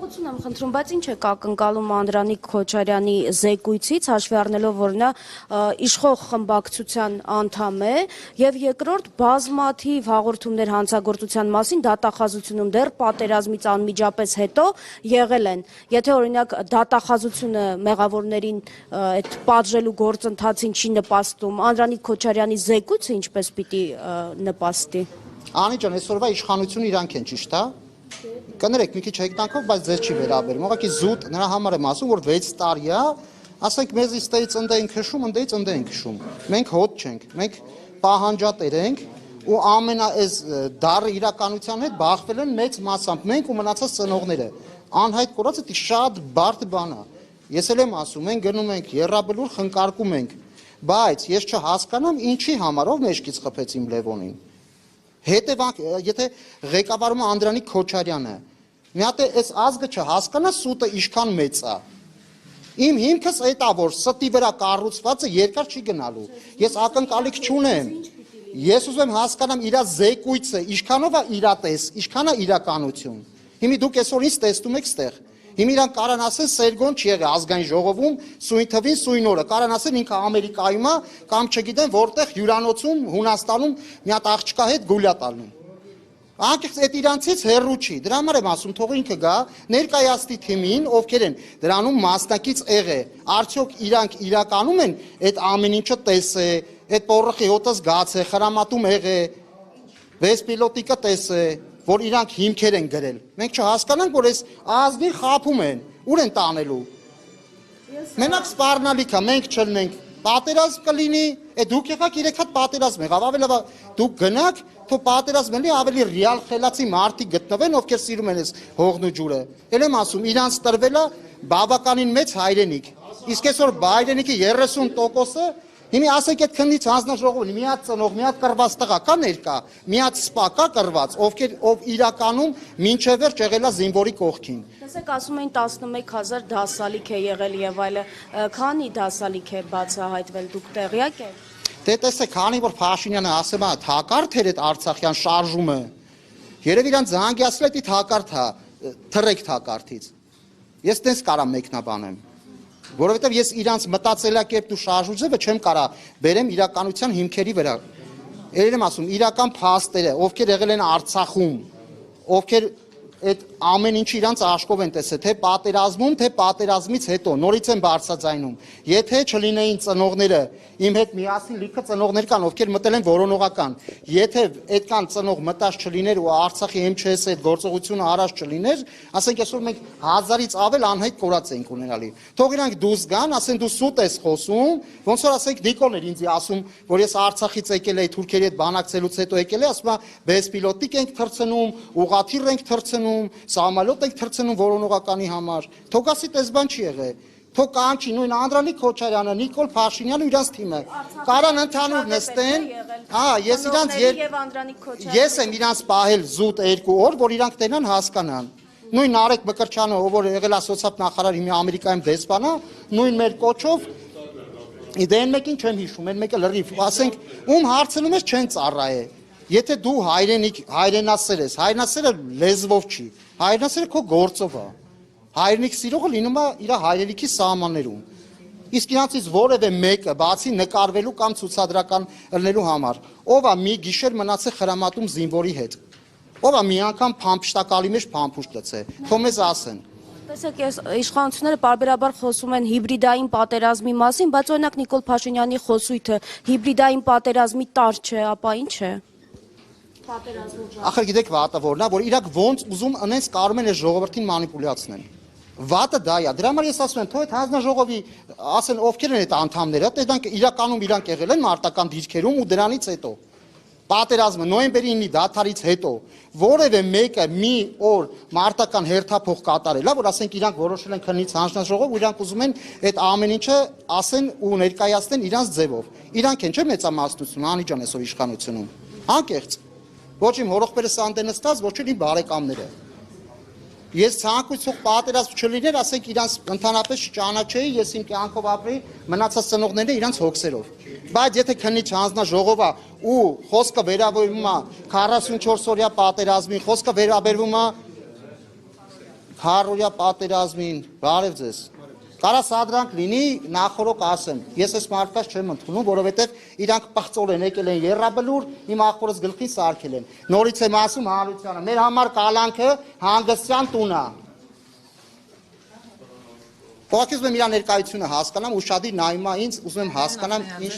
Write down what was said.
Խաղաղություն եմ խնդրում, բայց ինչ է կակնկալում Անդրանիկ Քոչարյանի զեկույցից, հաշվի առնելով, որ նա իշխող խմբակցության անդամ է, եւ երկրորդ բազմաթիվ հաղորդումներ հանցագործության մասին դատախազությունում դեռ պատերազմից անմիջապես հետո եղել են։ Եթե օրինակ դատախազությունը մեղավորներին այդ պատժելու գործընթացին չի նպաստում, Անդրանիկ Քոչարյանի զեկույցը ինչպես պիտի նպաստի։ Անի ջան, այսօրվա իշխանությունը իրանք են, ճիշտ է։ Կներեք մի քիչ հեքտանքով, բայց ձեզ չի վերաբերում։ Ուղղակի զուտ նրա համար եմ ասում, որ 6 տարի է, ասենք մեզ իստեից ընդ ենք քշում, ընդեից ընդ ենք քշում։ Մենք հոտ չենք, մենք պահանջատեր ենք ու ամենաես դառը իրականության հետ բախվել են մեծ մասամբ մենք ու մնացած ծնողները։ Անհայտ կորածը դի շատ բարդ բան է։ Ես էլ եմ ասում, մենք գնում ենք երրաբլուր խնկարկում ենք, բայց ես չհասկանամ ինչի համար ով մեջքից խփեց իմ Լևոնին։ Հետևանք, եթե ղեկավարում է Անդրանիկ Քոչարյանը, մի հատ այս ազգը չհասկանա սուտը ինչքան մեծ է։ Իմ հիմքս այդ է, որ ստի վրա կառուցվածը երկար չի գնալու։ Ես ակնկալիք չունեմ։ Ես ուզում եմ հասկանամ իր զեկույցը, ինչքանով է իրատես, ինչքան է իրականություն։ Հիմա դուք այսօր ինձ տեսնում եք ստեղ։ Հիմա իրանք կարան ասեն Սերգոն չի եղել ազգային ժողովում, սույն թվին, սույն օրը, կարան ասեն ինքը Ամերիկայում է, կամ չգիտեմ որտեղ հյուրանոցում, Հունաստանում մի հատ աղջկա հետ գուլյա տալնում։ Անկեղծ այդ իրանցից հեռու չի, դրա համար եմ ասում, թող ինքը գա, ներկայացնի թիմին, ովքեր են դրանում մասնակից եղե, արդյոք իրանք իրականում են այդ ամեն ինչը տեսե, այդ պորրխի հոտը զգացե, խրամատում եղե, վեսպիլոտիկը տեսե, որ իրանք հիմքեր են գրել։ Մենք չհասկանանք, որ այս ազգին խափում են, ուր են տանելու։ Մենակ սպառնալիք է, մենք չլնենք, պատերազմ կլինի, դուք եղաք 3 հատ պատերազմ եղավ, ավելի դուք գնաք, թող պատերազմ լինի, ավելի ռեալ խելացի մարդիկ գտնվեն, ովքեր սիրում են այս հողն ու ջուրը։ Էլ եմ ասում, իրանց տրվել է բավականին մեծ հայրենիք։ Իսկ այսօր հայրենիքի 30%-ը հիմա ասեք այդ քննից հանձնաժողովին մի հատ ծնող, մի հատ կռված տղա կա ներկա, մի հատ սպա կա կռված, ով իրականում մինչև վերջ եղել է զինվորի կողքին։ Տեսեք, ասում էին 11000 դասալիք է եղել եւ այլը, քանի դասալիք է բացահայտվել, դուք տեղյակ եք։ Դե տեսեք, քանի որ Փաշինյանը ասում է թակարդ էր այդ Արցախյան շարժումը, երևի իրան զանգիացրել է թակարդ է, թռեք թակարդից։ Ես տես կարամ մեկնաբանեմ։ Որովհետև ես իրանց մտածելակերպն ու շարժուձևը չեմ կարա բերեմ իրականության հիմքերի վրա։ Երբ եմ ասում, իրական փաստերը, ովքեր եղել են Արցախում, ովքեր այդ ամեն ինչ իրանց աշխով են տեսել, թե պատերազմում, թե պատերազմից հետո, նորից են բարձրաձայնում։ Եթե չլինեին ծնողները, իմ հետ միասին լիքը ծնողներ կան, ովքեր մտել են որոնողական։ Եթե այդքան ծնող մտած չլիներ ու Արցախի MÇՍ այդ գործողությունը առաջ չլիներ, ասենք այսօր մենք 1000-ից ավել անհայտ կորած ենք ունենալի։ Թող իրանք դուրս գան, ասեն դու սուտ ես խոսում, ոնց որ ասենք Նիկոլն էր ինձ ասում, որ ես Արցախից եկել եի թուրքերի հետ բանակցելուց հետո եկել եմ, ասում է բեսպիլոտիկ ենք թռցնում, ուղղաթիռ ենք թռցնում, սամալոտ ենք թռցնում որոնողականի համար։ Թող ասի տես բան չի եղել։ Թող կանչի նույն Անդրանիկ Քոչարյանը, Նիկոլ Փաշինյանը ու իրանց թիմը։ Կարան ընդհանուր նստեն։ Ես իրանց ես եմ իրանց պահել զուտ 2 օր, որ իրանք տենան հասկանան։ Նույն Նարեկ Մկրտչյանը, ով որ եղել է սոցիալ-նախարար, հիմա Ամերիկայում դեսպան է, նույն մեր կոչով դե այն մեկին չեմ հիշում, այն մեկը լրիվ, ասենք, ում հարցնում ես չեն ծառայե։ Եթե դու հայրենասեր ես, հայրենասերը լեզվով չի, հայրենասերը քո գործով է։ Հայրենիք սիրողը լինում է իր հայրենիքի սահմաններում։ Իսկ իրանցից որևէ մեկը բացի նկարվելու կամ ցուցադրական ելնելու համար, ով է մի գիշեր մնացել խրամատում զինվորի հետ, ով է մի անգամ փամփշտակալի մեջ փամփուշտ լցել, թող մեզ ասեն։ Տեսեք, իշխանությունները պարբերաբար խոսում են հիբրիդային պատերազմի մասին, բայց օրինակ Նիկոլ Փաշինյանի խոսույթը հիբրիդային պատերազմի տար չէ, ապա ինչ է։ Ախր գիտեք վատը որն է, որ իրանք ոնց ուզում անենց կարող են այս ժողովրդին մանիպուլյացնել։ Վատը դա է։ Դրա համար ես ասում եմ, թող այդ հանձնաժողովի ասեն ովքեր են այդ անդամները, դրանք իրականում իրանք եղել են մարտական դիրքերում ու դրանից հետո պատերազմը նոյեմբերի 9-ի դադարից հետո որևէ մեկը մի օր մարտական հերթափոխ կատարել է, որ ասենք իրանք որոշել են քննից հանձնաժողով ու իրանք ուզում են այդ ամեն ինչը ասեն ու ներկայացնեն իրանց ձևով։ Իրանք են չէ մեծամասնություն, անի ջան այսօր իշխանությունում։ Անկեղծ։ Ոչ իմ հորոխբերս անդենստած, ոչ էլ իմ բարեկամները։ Ես ցանկություն պատերազմ չլիներ, ասենք իրանց ընդհանրապես չճանաչեի, ես իմ կյանքով ապրեի, մնացած ծնողներն իրանց հոգսերով։ Բայց եթե քննիչ հանձնաժողովը ու խոսքը վերաբերվում է 44 օրյա պատերազմի, խոսքը վերաբերվում է քարորյա պատերազմին, բարև ձեզ։ Կարա սադրանք լինի, նախորոք ասեմ, ես այս մարդկանց չեմ ընդունում, որովհետև իրանք պղծոր են եկել են եռաբլուր, իմ աղբորս գլխին սարքել են։ Նորից եմ ասում հանրությանը, մեր համար կալանքը հանգստյան տուն է։ Ուղղակի ուզում եմ իր ներկայությունը հասկանամ ու շատի նայում ինձ, ուզում եմ հասկանամ ինչ